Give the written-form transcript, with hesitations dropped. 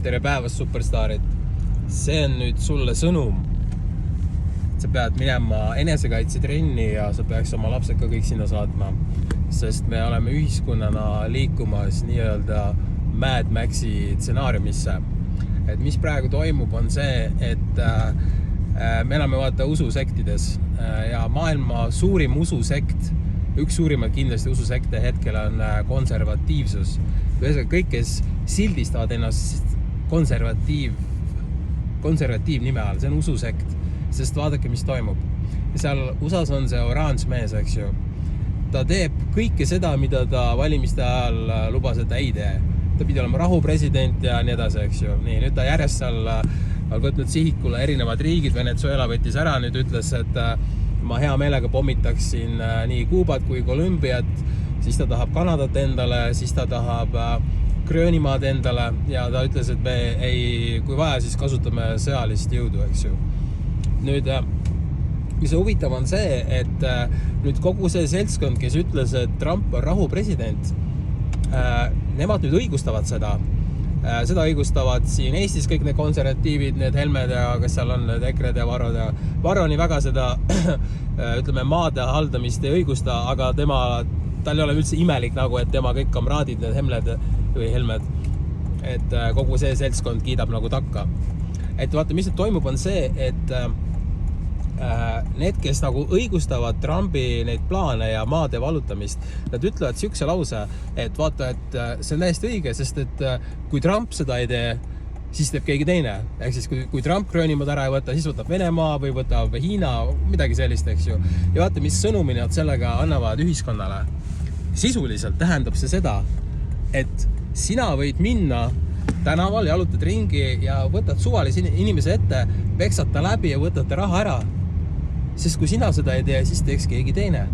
Tere päevast, superstaarid! See on nüüd sulle sõnum. Sa pead minema enesekaitsetrenni ja sa peaks oma lapsed ka kõik sinna saatma. Sest me oleme ühiskonnana liikumas nii-öelda Mad Maxi stsenaariumisse. Et mis praegu toimub on see, et me elame vaata ususektides ja maailma suurim ususekt, üks suurimaid kindlasti ususekte hetkel on konservatiivsus. Kõik, kes sildistavad ennast konservatiiv nime all, see on ususekt, sest vaadake, mis toimub. Seal USAs on see oranž mees, eks ju. Ta teeb kõike seda, mida ta valimiste ajal lubas, et ei tee. Ta pidi olema rahupresident ja nii edasi, eks ju. Nii, nüüd ta järjest seal on võtnud sihikule erinevad riigid, Venezuela võttis ära, nüüd ütles, et ma hea meelega pommitaksin nii Kuubat kui Kolumbiat, siis ta tahab Kanadat endale, siis ta tahab Gröönimaad endale ja ta ütles, et me kui vaja, siis kasutame sõjalist jõudu, eks ju. Nüüd, mis huvitav on see, et nüüd kogu see seltskond, kes ütles, et Trump on rahupresident, nemad nüüd õigustavad seda. Seda õigustavad siin Eestis kõik need konservatiivid, need Helmed ja kes seal on, need Ekred ja Varrod ja Varro nii väga seda, ütleme, maade haldamist ei õigusta, aga tal ei ole üldse imelik nagu, et tema kõik kamraadid, need Helmed, et kogu see seltskond kiidab nagu takka. Et vaata, mis toimub on see, et need, kes nagu õigustavad Trumpi neid plaane ja maade valutamist, nad ütlevad siukse lause, et vaata, et see on täiesti õige, sest et kui Trump seda ei tee, siis teeb keegi teine. Ehk siis, kui Trump Gröönimaad ära ei võta, siis võtab Venemaa või võtab Hiina, midagi sellist, eks ju. Ja vaata, mis sõnumi nad sellega annavad ühiskonnale. Sisuliselt tähendab see seda, et sina võid minna tänaval, jalutad ringi ja võtad suvalise inimese ette, peksad ta läbi ja võtad ta raha ära. Sest kui sina seda ei tee, siis teeks keegi teine.